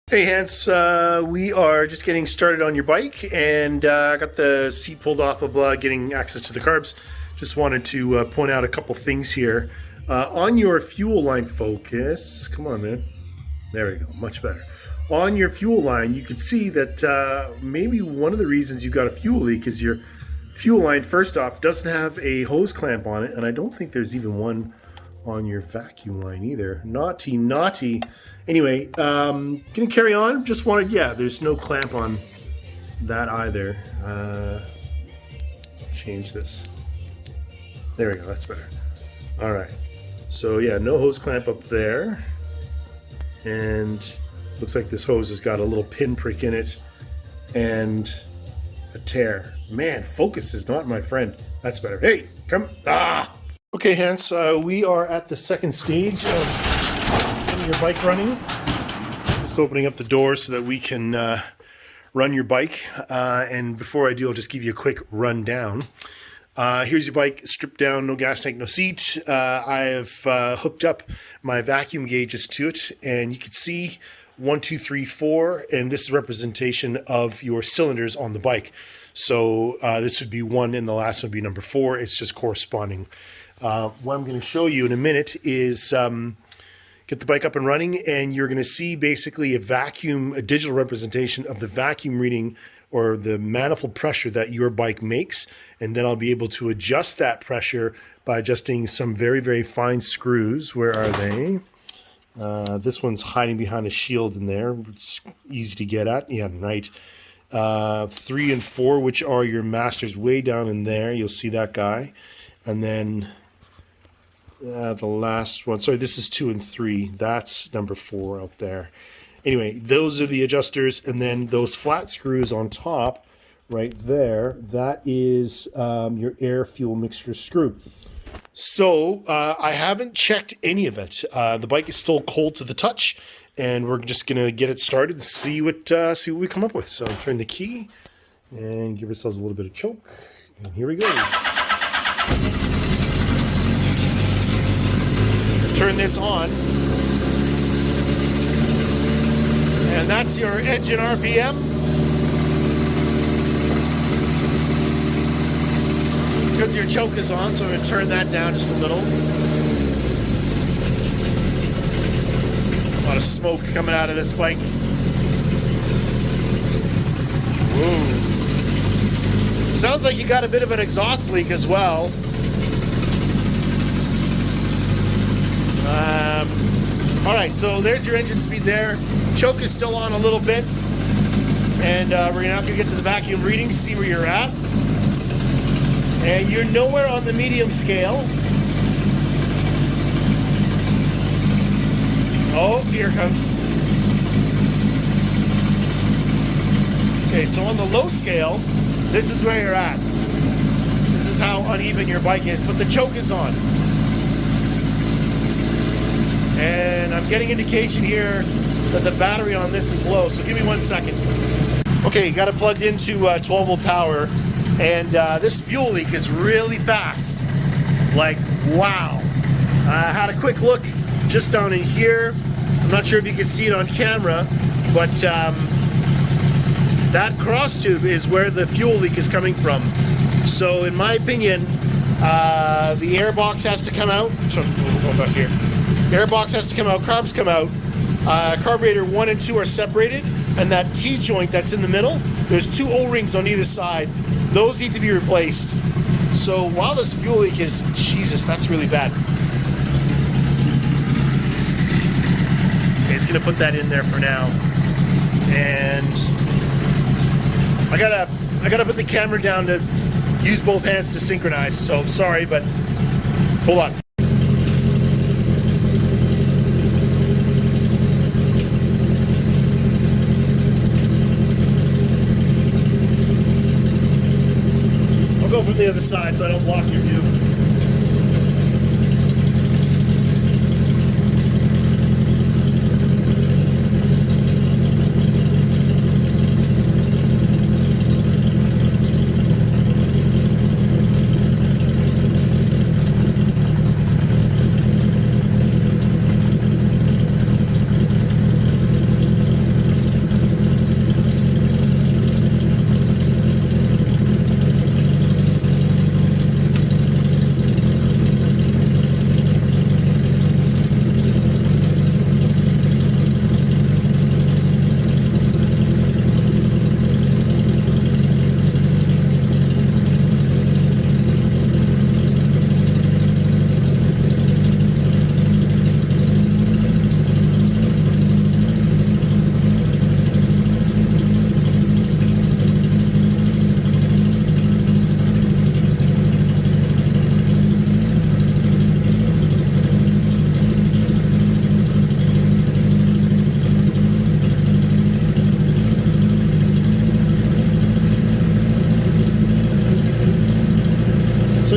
Hey Hans, we are just getting started on your bike, and I got the seat pulled off of getting access to the carbs. Just wanted to point out a couple things here. On your fuel line focus, come on man, there we go, much better. On your fuel line, you can see that maybe one of the reasons you got a fuel leak is your fuel line, first off, doesn't have a hose clamp on it, and I don't think there's even one on your vacuum line either. Naughty. Anyway, gonna carry on. Just wanted, there's no clamp on that either. Change this. There we go, that's better. All right. So yeah, no hose clamp up there. And looks like this hose has got a little pinprick in it and a tear. Man, focus is not my friend. That's better. Hey, come. Okay, Hans, we are at the second stage of getting your bike running. Just opening up the door so that we can run your bike. And before I do, I'll just give you a quick rundown. Here's your bike, stripped down, no gas tank, no seat. I have hooked up my vacuum gauges to it, and you can see 1, 2, 3, 4, and this is representation of your cylinders on the bike. So this would be 1 and the last one would be number 4. It's just corresponding. What I'm going to show you in a minute is get the bike up and running, and you're going to see basically a digital representation of the vacuum reading or the manifold pressure that your bike makes, and then I'll be able to adjust that pressure by adjusting some very, very fine screws. Where are they? This one's hiding behind a shield in there. It's easy to get at. Yeah, right. 3 and 4, which are your masters, way down in there. You'll see that guy. And then the last one, sorry, this is 2 and 3. That's number 4 out there. Anyway, those are the adjusters, and then those flat screws on top right there, that is your air fuel mixture screw. So I haven't checked any of it. The bike is still cold to the touch, and we're just going to get it started and see what we come up with. So turn the key and give ourselves a little bit of choke, and here we go. Turn this on, and that's your engine RPM. Because your choke is on, so I'm going to turn that down just a little. A lot of smoke coming out of this bike. Whoa. Sounds like you got a bit of an exhaust leak as well. All right, so there's your engine speed there. Choke is still on a little bit, and we're gonna have to get to the vacuum reading, see where you're at. And you're nowhere on the medium scale. Oh, here it comes. Okay, so on the low scale, this is where you're at. This is how uneven your bike is, but the choke is on. And I'm getting indication here that the battery on this is low, so give me 1 second. Okay, got it plugged into 12-volt power, and this fuel leak is really fast. Like, wow. I had a quick look just down in here. I'm not sure if you can see it on camera, but that cross tube is where the fuel leak is coming from. So in my opinion, the air box has to come out. So we'll go back here. Air box has to come out, carbs come out. Carburetor 1 and 2 are separated, and that T-joint that's in the middle, there's 2 O-rings on either side. Those need to be replaced. So while this fuel leak is, Jesus, that's really bad. Okay, just gonna put that in there for now. And I gotta put the camera down to use both hands to synchronize, so I'm sorry, but hold on. I'll go from the other side so I don't block your view.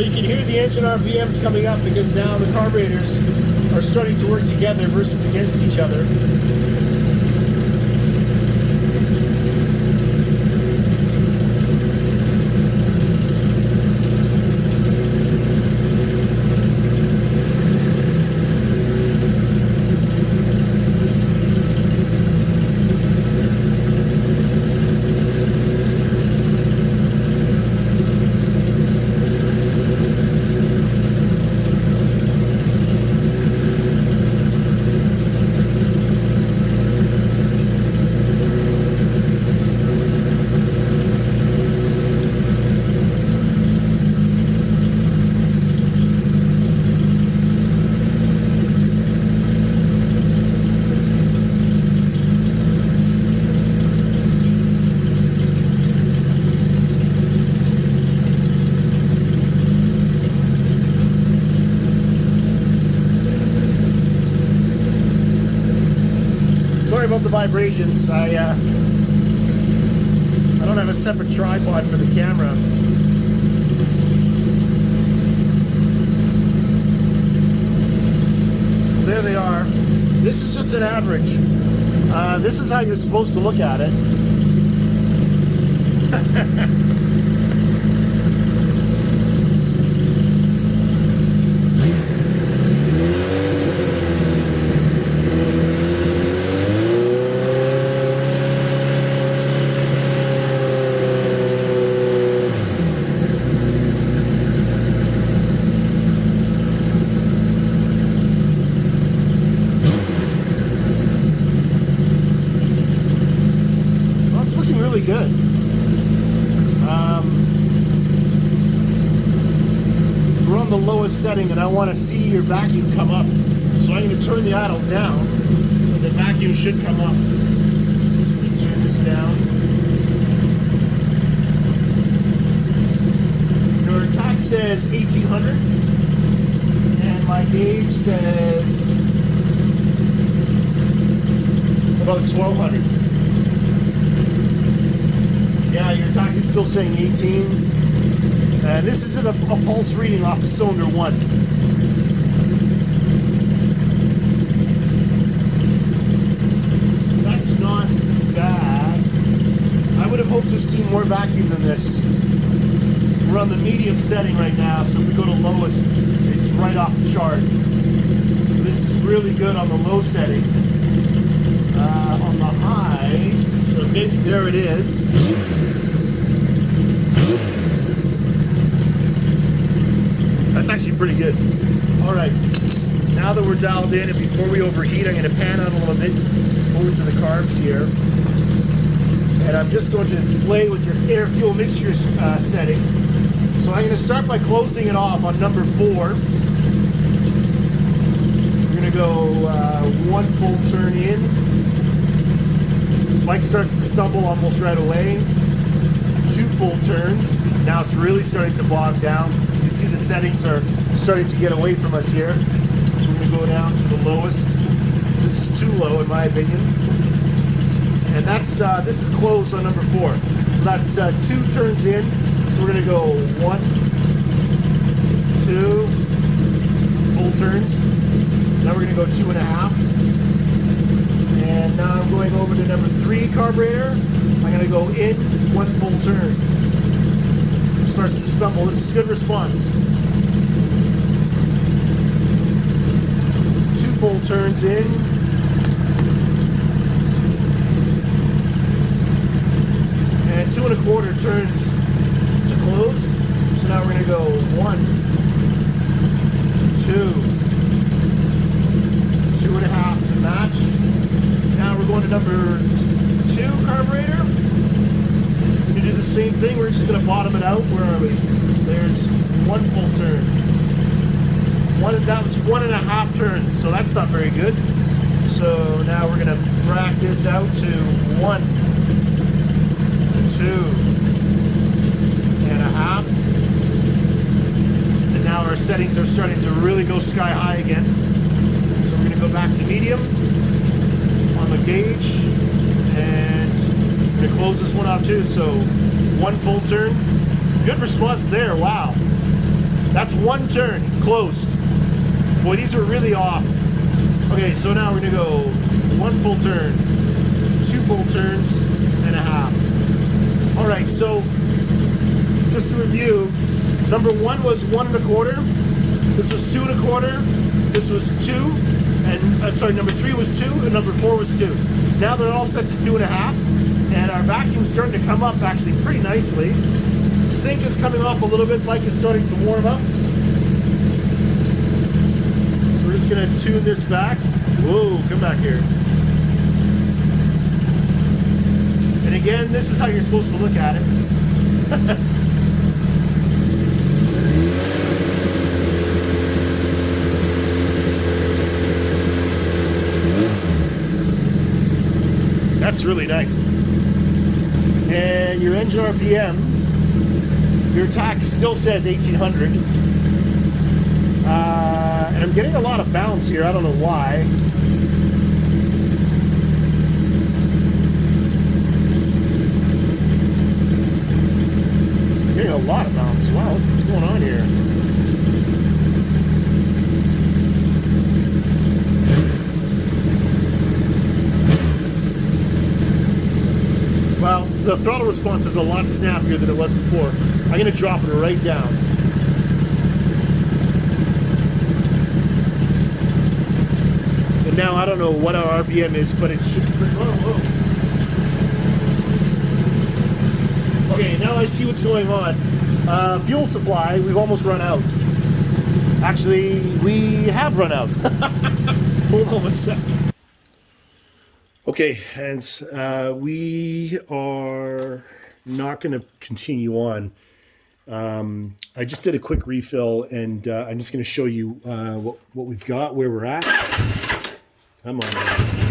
you can hear the engine RPMs coming up because now the carburetors are starting to work together versus against each other. Sorry about the vibrations. I don't have a separate tripod for the camera. There they are. This is just an average. This is how you're supposed to look at it. Really good. We're on the lowest setting and I want to see your vacuum come up. So I'm going to turn the idle down and the vacuum should come up. So let me turn this down. Your attack says 1800 and my gauge says about 1200. Yeah, your attack is still saying 18. And this isn't a pulse reading off of cylinder 1. That's not bad. I would have hoped to see more vacuum than this. We're on the medium setting right now, so if we go to lowest, it's right off the chart. So this is really good on the low setting. On the high, the mid, there it is. That's actually pretty good. All right, now that we're dialed in and before we overheat, I'm going to pan out a little bit over to the carbs here. And I'm just going to play with your air fuel mixture setting. So I'm going to start by closing it off on number 4. We're going to go 1 full turn in. Bike starts to stumble almost right away. 2 full turns. Now it's really starting to bog down. You see the settings are starting to get away from us here. So we're going to go down to the lowest. This is too low in my opinion. And that's this is closed on number 4. So that's 2 turns in. So we're going to go 1, 2, full turns. Now we're going to go 2.5. And now I'm going over to number 3 carburetor. I'm going to go in 1 full turn. Starts to stumble. This is good response. 2 full turns in. And 2 1/4 turns to closed. So now we're going to go 1, 2, 2.5 to match. Now we're going to number 2 carburetor. We're going to do the same thing. We're just going to bottom it out. Where are we? There's 1 full turn. That was 1.5 turns, so that's not very good. So now we're going to rack this out to 1, 2.5. And now our settings are starting to really go sky high again. So we're going to go back to medium on the gauge, and I'm going to close this one off too. So 1 full turn. Good response there, wow. That's one turn, closed. Boy, these were really off. Okay, so now we're gonna go 1 full turn, 2 full turns, and a half. All right, so just to review, number 1 was 1 1/4. This was 2 1/4. This was 2, and sorry, number 3 was 2, and number 4 was 2. Now they're all set to 2 1/2, and our vacuum's starting to come up actually pretty nicely. Sink is coming off a little bit, bike is starting to warm up. So we're just gonna tune this back. Whoa, come back here. And again, this is how you're supposed to look at it. That's really nice. And your engine RPM, your tach still says 1800. And I'm getting a lot of bounce here. I don't know why. I'm getting a lot of bounce. Wow, what's going on here? Well, the throttle response is a lot snappier than it was before. I'm going to drop it right down. And now I don't know what our RPM is, but it should be pretty low. Okay, now I see what's going on. Fuel supply, we've almost run out. Actually, we have run out. Hold on 1 sec. Okay, and we are not going to continue on. I just did a quick refill, and I'm just going to show you what we've got, where we're at. Come on.